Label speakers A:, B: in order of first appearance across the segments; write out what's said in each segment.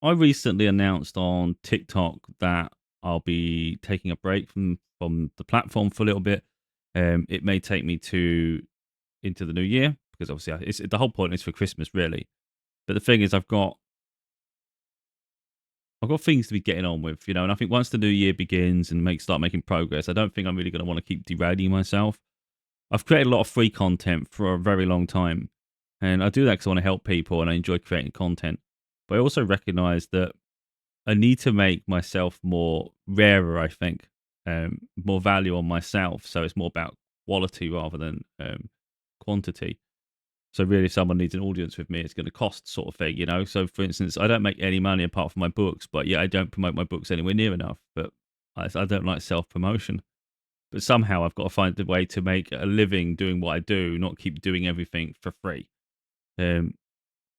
A: I recently announced on TikTok that I'll be taking a break from the platform for a little bit. It may take me to into the new year because obviously the whole point is for Christmas, really. But the thing is, I've got things to be getting on with, and I think once the new year begins and start making progress, I don't think I'm really going to want to keep derailing myself. I've created a lot of free content for a very long time, and I do that because I want to help people and I enjoy creating content. But I also recognize that I need to make myself more rarer, I think, more value on myself. So it's more about quality rather than quantity. So really, if someone needs an audience with me, it's going to cost, sort of thing. So for instance, I don't make any money apart from my books, but yeah, I don't promote my books anywhere near enough. But I don't like self promotion. But somehow I've got to find a way to make a living doing what I do, not keep doing everything for free. Um,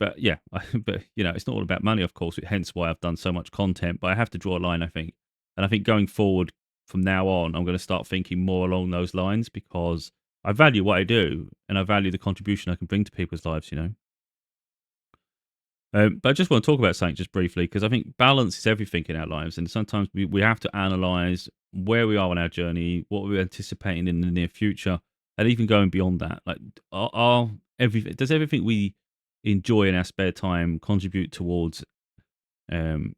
A: but yeah, but it's not all about money, of course. Hence why I've done so much content. But I have to draw a line, I think, and I think going forward from now on, I'm going to start thinking more along those lines because I value what I do and I value the contribution I can bring to people's lives. But I just want to talk about something just briefly because I think balance is everything in our lives, and sometimes we have to analyze where we are on our journey, what we're anticipating in the near future, and even going beyond that. Like, are everything does everything we enjoy in our spare time contribute towards um,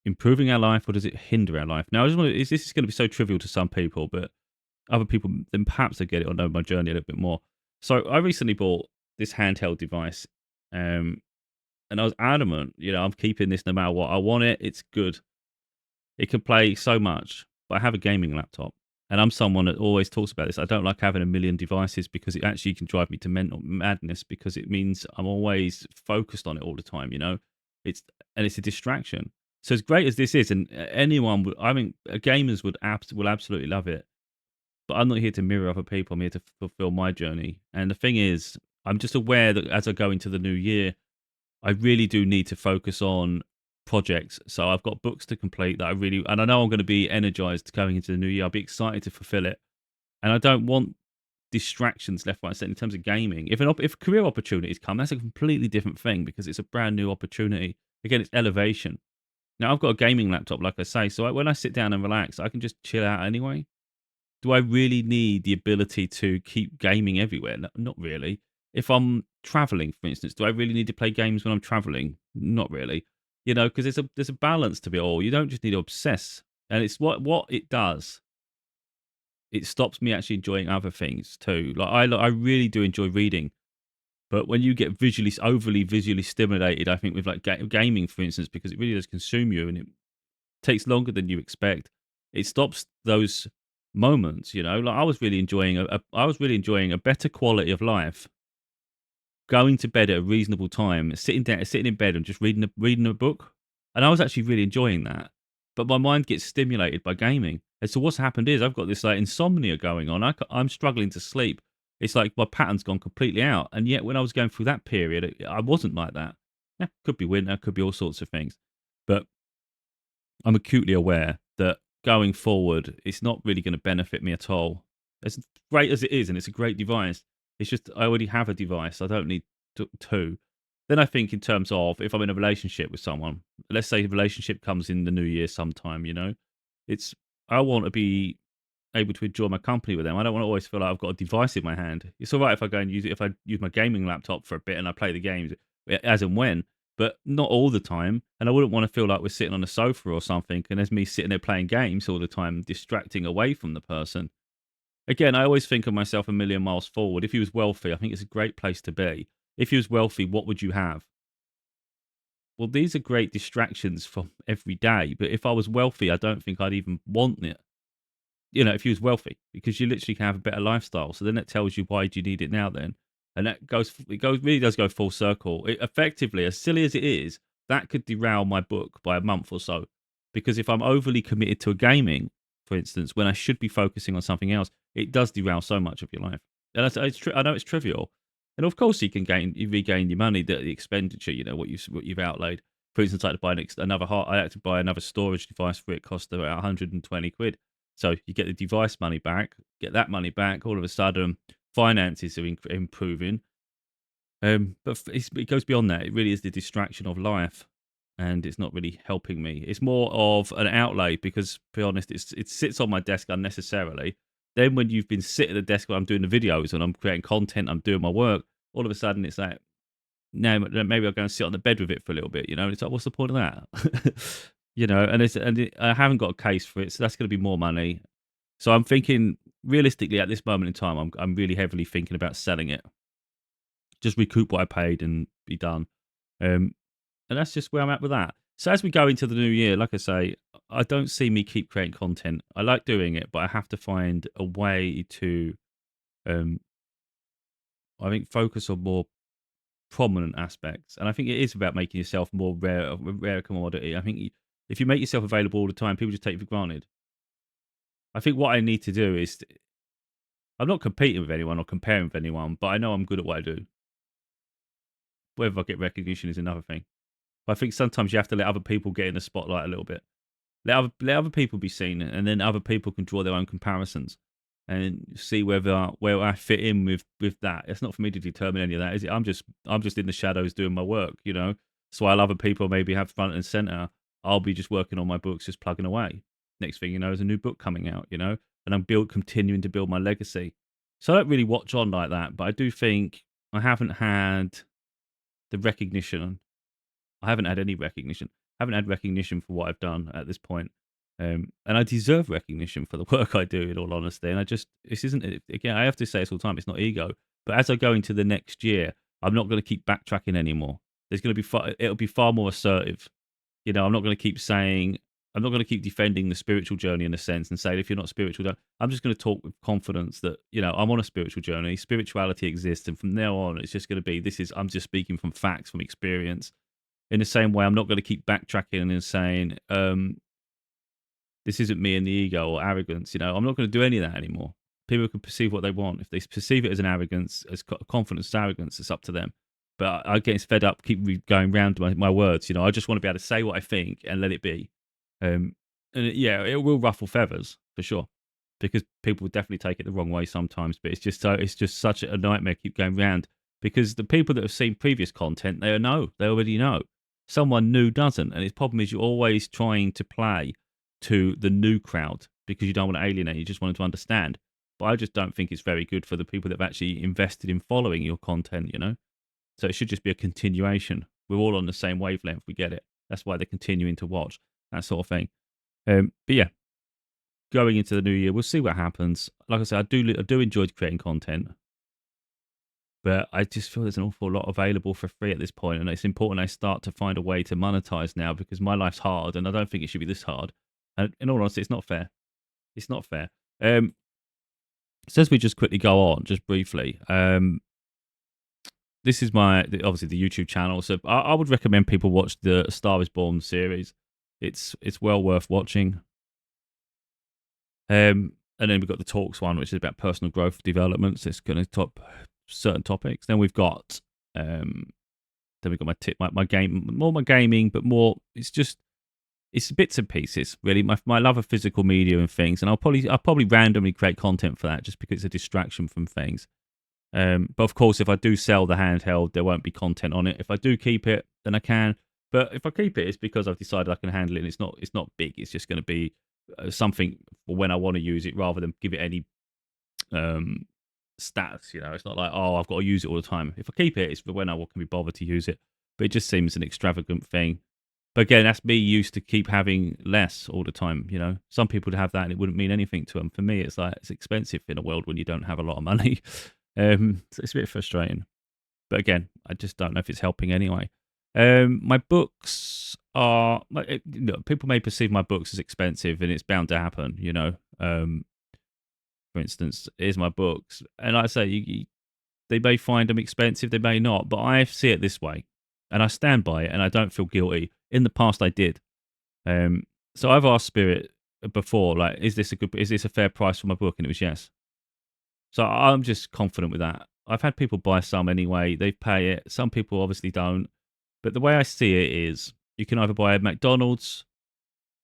A: improving our life, or does it hinder our life? Now, I just want to, this is going to be so trivial to some people, but other people then perhaps they get it or know my journey a little bit more. So, I recently bought this handheld device. Um, and I was adamant, I'm keeping this no matter what. I want it. It's good. It can play so much, but I have a gaming laptop. And I'm someone that always talks about this. I don't like having a million devices because it actually can drive me to mental madness because it means I'm always focused on it all the time. It's and it's a distraction. So as great as this is, and anyone would, I mean, gamers will absolutely love it. But I'm not here to mirror other people. I'm here to fulfill my journey. And the thing is, I'm just aware that as I go into the new year, I really do need to focus on projects. So I've got books to complete that and I know I'm going to be energized going into the new year. I'll be excited to fulfill it. And I don't want distractions left, right, and centre in terms of gaming. If career opportunities come, that's a completely different thing because it's a brand new opportunity. Again, it's elevation. Now I've got a gaming laptop, like I say, so when I sit down and relax, I can just chill out anyway. Do I really need the ability to keep gaming everywhere? No, not really. If I'm traveling, for instance, do I really need to play games when I'm traveling? Not really. Because there's a balance to it all. You don't just need to obsess, and it's what it does. It stops me actually enjoying other things too. Like I really do enjoy reading, but when you get overly visually stimulated, I think with like gaming, for instance, because it really does consume you and it takes longer than you expect. It stops those moments. Like I was really enjoying a better quality of life, going to bed at a reasonable time, sitting in bed and just reading a book, and I was actually really enjoying that. But my mind gets stimulated by gaming, and so what's happened is I've got this like insomnia going on. I'm struggling to sleep. It's like my pattern's gone completely out, and yet when I was going through that period, I wasn't like that. Yeah, could be winter, could be all sorts of things, but I'm acutely aware that going forward, it's not really going to benefit me at all. As great as it is, and it's a great device, it's just I already have a device. I don't need two. Then I think in terms of if I'm in a relationship with someone, let's say the relationship comes in the new year sometime, it's I want to be able to enjoy my company with them. I don't want to always feel like I've got a device in my hand. It's all right if I go and use it, if I use my gaming laptop for a bit and I play the games as and when, but not all the time. And I wouldn't want to feel like we're sitting on a sofa or something and there's me sitting there playing games all the time, distracting away from the person. Again, I always think of myself a million miles forward. If he was wealthy, I think it's a great place to be. If he was wealthy, what would you have? Well, these are great distractions from every day. But if I was wealthy, I don't think I'd even want it. If he was wealthy, because you literally can have a better lifestyle. So then that tells you why do you need it now then? And really does go full circle. It effectively, as silly as it is, that could derail my book by a month or so. Because if I'm overly committed to a gaming, for instance, when I should be focusing on something else, it does derail so much of your life. And I know it's trivial. And of course, you regain your money, the expenditure, what you've outlaid. For instance, I had to buy I had to buy another storage device for it. Cost about 120 quid. So you get the device money back, get that money back. All of a sudden, finances are improving. But it goes beyond that. It really is the distraction of life. and it's not really helping me. It's more of an outlay because, to be honest, it sits on my desk unnecessarily. Then when you've been sitting at the desk while I'm doing the videos and I'm creating content, I'm doing my work, all of a sudden it's like, no, maybe I'll go and sit on the bed with it for a little bit, you know? And it's like, what's the point of that? You know, I haven't got a case for it, so that's gonna be more money. So I'm thinking realistically at this moment in time, I'm really heavily thinking about selling it. Just recoup what I paid and be done. Um, and that's just where I'm at with that. So as we go into the new year, like I say, I don't see me keep creating content. I like doing it, but I have to find a way to, um, I think, focus on more prominent aspects. And I think it is about making yourself more rare, a rare commodity. I think if you make yourself available all the time, people just take you for granted. I think what I need to do is, I'm not competing with anyone or comparing with anyone, but I know I'm good at what I do. Whether I get recognition is another thing. But I think sometimes you have to let other people get in the spotlight a little bit. Let other people be seen, and then other people can draw their own comparisons and see where I fit in with that. It's not for me to determine any of that, is it? I'm just in the shadows doing my work, you know. So while other people maybe have front and center, I'll be just working on my books, just plugging away. Next thing you know, there's a new book coming out, you know, and continuing to build my legacy. So I don't really watch on like that, but I do think I haven't had the recognition. I haven't had any recognition. I haven't had recognition for what I've done at this point. And I deserve recognition for the work I do, in all honesty. And this isn't, again, I have to say this all the time, it's not ego. But as I go into the next year, I'm not going to keep backtracking anymore. There's going to be, it'll be far more assertive. You know, I'm not going to keep saying, I'm not going to keep defending the spiritual journey in a sense and say, if you're not spiritual, don't. I'm just going to talk with confidence that, you know, I'm on a spiritual journey. Spirituality exists. And from now on, it's just going to be, I'm just speaking from facts, from experience. In the same way, I'm not going to keep backtracking and saying, this isn't me and the ego or arrogance. You know, I'm not going to do any of that anymore. People can perceive what they want. If they perceive it as an arrogance, as confidence, as arrogance, it's up to them. But I get fed up, keep going round my words. You know, I just want to be able to say what I think and let it be. Yeah, it will ruffle feathers for sure, because people will definitely take it the wrong way sometimes. But it's just such a nightmare. Keep going round, because the people that have seen previous content, they already know. Someone new doesn't, and its problem is you're always trying to play to the new crowd because you don't want to alienate. You just want to understand. But I just don't think it's very good for the people that have actually invested in following your content. You know, so it should just be a continuation. We're all on the same wavelength. We get it. That's why they're continuing to watch, that sort of thing. But yeah, going into the new year, we'll see what happens. Like I said, I do enjoy creating content, but I just feel there's an awful lot available for free at this point, and it's important I start to find a way to monetize now, because my life's hard, and I don't think it should be this hard. And in all honesty, it's not fair. It's not fair. So as we just quickly go on, just briefly, this is obviously the YouTube channel. So I would recommend people watch the Star is Born series. It's well worth watching. And then we've got the Talks one, which is about personal growth developments. It's going to top certain topics. Then we've got my game, more my gaming, but more it's bits and pieces really. My love of physical media and things, and I'll probably randomly create content for that just because it's a distraction from things. But of course, if I do sell the handheld, there won't be content on it. If I do keep it, then I can. But if I keep it, it's because I've decided I can handle it. And it's not big. It's just going to be something for when I want to use it, rather than give it any stats. You know, it's not like, oh, I've got to use it all the time. If I keep it, it's for when I can be bothered to use it. But it just seems an extravagant thing. But again, that's me used to keep having less all the time. You know, some people would have that and it wouldn't mean anything to them. For me, it's like, it's expensive in a world when you don't have a lot of money. So it's a bit frustrating. But again, I just don't know if it's helping anyway. My books are, people may perceive my books as expensive, and it's bound to happen. You know, for instance, here's my books, and like I say, they may find them expensive, they may not, but I see it this way, and I stand by it, and I don't feel guilty. In the past, I did. So I've asked Spirit before, like, is this a fair price for my book? And it was yes. So I'm just confident with that. I've had people buy some anyway. They pay it. Some people obviously don't. But the way I see it is, you can either buy a McDonald's,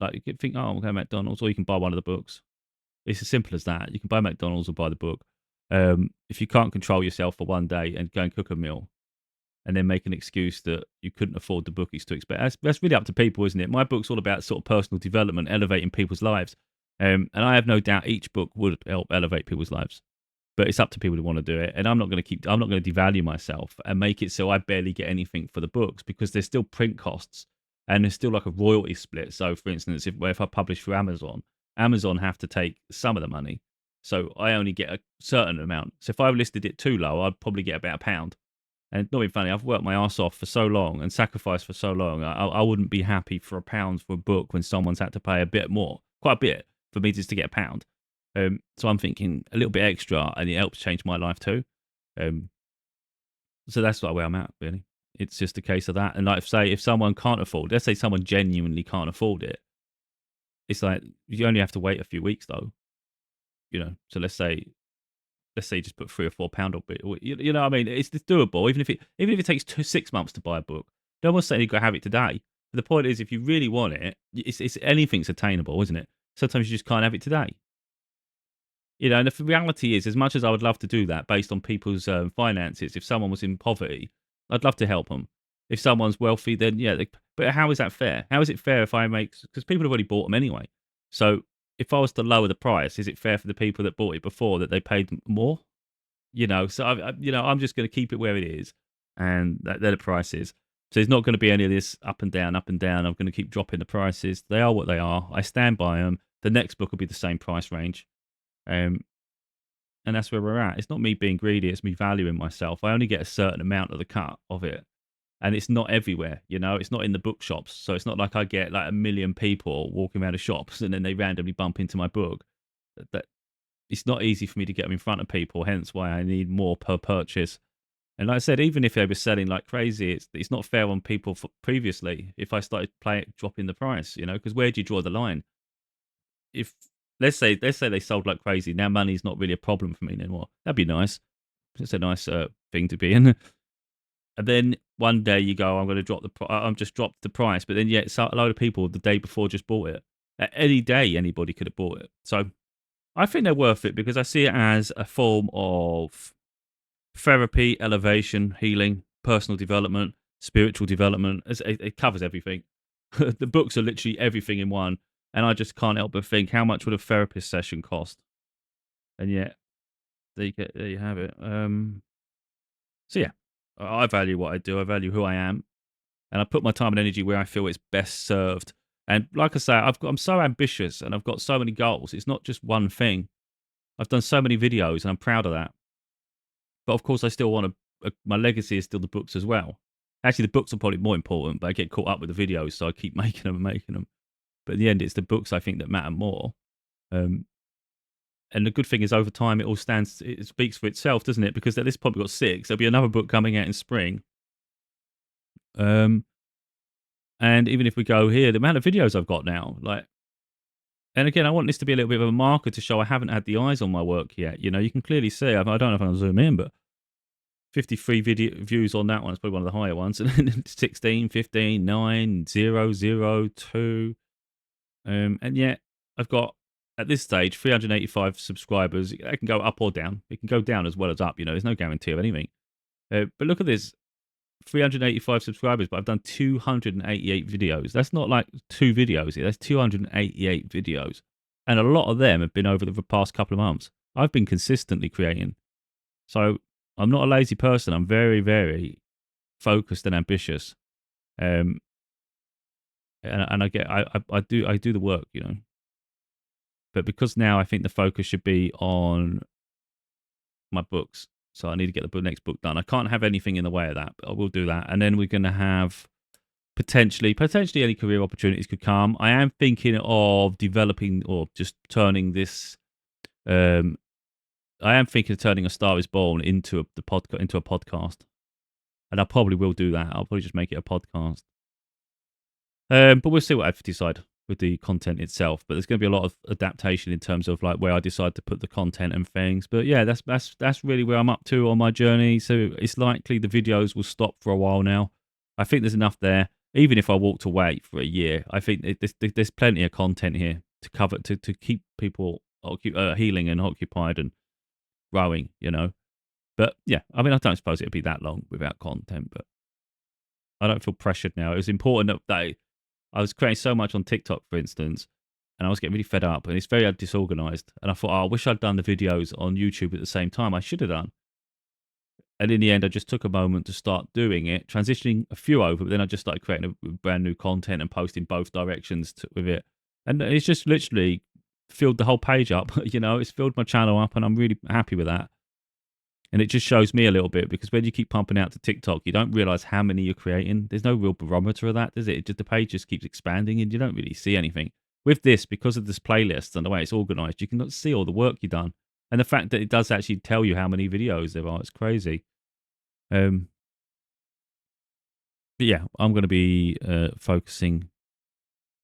A: like you could think, oh, I'm going to McDonald's, or you can buy one of the books. It's as simple as that. You can buy McDonald's or buy the book. If you can't control yourself for one day and go and cook a meal, and then make an excuse that you couldn't afford the book, it's too expensive. That's really up to people, isn't it? My book's all about sort of personal development, elevating people's lives. And I have no doubt each book would help elevate people's lives. But it's up to people who want to do it. And I'm not going to devalue myself and make it so I barely get anything for the books, because there's still print costs and there's still like a royalty split. So for instance, if I publish through Amazon, Amazon have to take some of the money. So I only get a certain amount. So if I listed it too low, I'd probably get about £1. And it's not being funny, I've worked my ass off for so long and sacrificed for so long. I wouldn't be happy for £1 for a book when someone's had to pay a bit more, quite a bit, for me just to get £1. So I'm thinking a little bit extra, and it helps change my life too. So that's where I'm at, really. It's just a case of that. And like, say, if someone can't afford, let's say someone genuinely can't afford it, it's like you only have to wait a few weeks, though. So let's say you just put £3 or £4 on it. You know what I mean? It's doable, even if it takes 6 months to buy a book. No one's saying you've got to have it today. But the point is, if you really want it, it's anything's attainable, isn't it? Sometimes you just can't have it today. And the reality is, as much as I would love to do that based on people's finances, if someone was in poverty, I'd love to help them. If someone's wealthy, then yeah. But how is that fair? How is it fair if I make... Because people have already bought them anyway. So if I was to lower the price, is it fair for the people that bought it before that they paid more? So I'm just going to keep it where it is, and they're the prices. So there's not going to be any of this up and down, up and down. I'm going to keep dropping the prices. They are what they are. I stand by them. The next book will be the same price range. And that's where we're at. It's not me being greedy, it's me valuing myself. I only get a certain amount of the cut of it. And it's not everywhere, it's not in the bookshops. So it's not like I get like 1 million people walking around the shops and then they randomly bump into my book. That It's not easy for me to get them in front of people, hence why I need more per purchase. And like I said, even if they were selling like crazy, it's not fair on people previously if I started dropping the price, because where do you draw the line? If let's say they sold like crazy, now money's not really a problem for me anymore. That'd be nice. It's a nice thing to be in. And then one day you go, I'm going to drop I'm just dropped the price, but then yet a load of people the day before just bought it. Any day anybody could have bought it. So I think they're worth it because I see it as a form of therapy, elevation, healing, personal development, spiritual development. It covers everything. The books are literally everything in one. And I just can't help but think, how much would a therapist session cost? And yet, there you have it. So yeah, I value what I do. I value who I am, and I put my time and energy where I feel it's best served. And like I say, I'm so ambitious, and I've got so many goals. It's not just one thing. I've done so many videos, and I'm proud of that. But of course, I still want to. My legacy is still the books as well. Actually, the books are probably more important, but I get caught up with the videos, so I keep making them and making them. But in the end, it's the books I think that matter more. And the good thing is, over time, it speaks for itself, doesn't it? Because at this point, we've got 6. There'll be another book coming out in spring. And even if we go here, the amount of videos I've got now, and again, I want this to be a little bit of a marker to show I haven't had the eyes on my work yet. You can clearly see, I don't know if I can zoom in, but 53 views on that one. It's probably one of the higher ones. And then 16, 15, 9, 0, 0, 2. And yet I've got, at this stage, 385 subscribers. It can go up or down. It can go down as well as up. There's no guarantee of anything. But look at this, 385 subscribers, but I've done 288 videos. That's not like 2 videos here. That's 288 videos. And a lot of them have been over the past couple of months. I've been consistently creating. So I'm not a lazy person. I'm very, very focused and ambitious. And I do the work, But because now I think the focus should be on my books. So I need to get the next book done. I can't have anything in the way of that, but I will do that. And then we're going to have potentially any career opportunities could come. I am thinking of developing or just turning this. I am thinking of turning A Star Is Born into a podcast, and I probably will do that. I'll probably just make it a podcast. But we'll see what I decide with the content itself. But there's going to be a lot of adaptation in terms of like where I decide to put the content and things. But yeah, that's really where I'm up to on my journey. So it's likely the videos will stop for a while now. I think there's enough there. Even if I walked away for a year, I think there's plenty of content here to cover to keep people healing and occupied and growing. But yeah, I mean, I don't suppose it'd be that long without content, but I don't feel pressured now. It was important that I was creating so much on TikTok, for instance, and I was getting really fed up, and it's very disorganized. And I thought, oh, I wish I'd done the videos on YouTube at the same time. I should have done. And in the end, I just took a moment to start doing it, transitioning a few over, but then I just started creating a brand new content and posting both directions with it. And it's just literally filled the whole page up. It's filled my channel up, and I'm really happy with that. And it just shows me a little bit, because when you keep pumping out to TikTok, you don't realize how many you're creating. There's no real barometer of that, does it? The page just keeps expanding, and you don't really see anything. With this, because of this playlist and the way it's organized, you can see all the work you've done. And the fact that it does actually tell you how many videos there are, it's crazy. Um, but yeah, I'm going to be focusing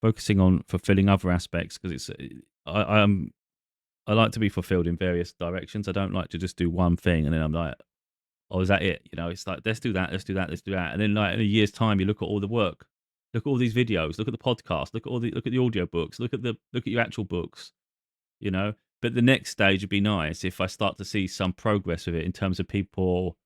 A: on fulfilling other aspects, because I like to be fulfilled in various directions. I don't like to just do one thing and then I'm like, oh, is that it? It's like, let's do that, let's do that, let's do that. And then like in a year's time, you look at all the work, look at all these videos, look at the podcast, look at the audio books, look at your actual books, you know. But the next stage would be nice if I start to see some progress with it in terms of people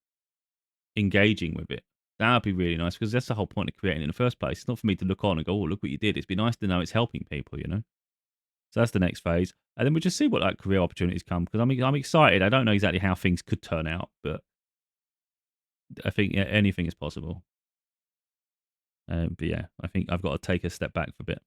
A: engaging with it. That would be really nice, because that's the whole point of creating it in the first place. It's not for me to look on and go, oh, look what you did. It'd be nice to know it's helping people. So that's the next phase. And then we'll just see what like career opportunities come, because I'm excited. I don't know exactly how things could turn out, but I think anything is possible. But yeah, I think I've got to take a step back for a bit.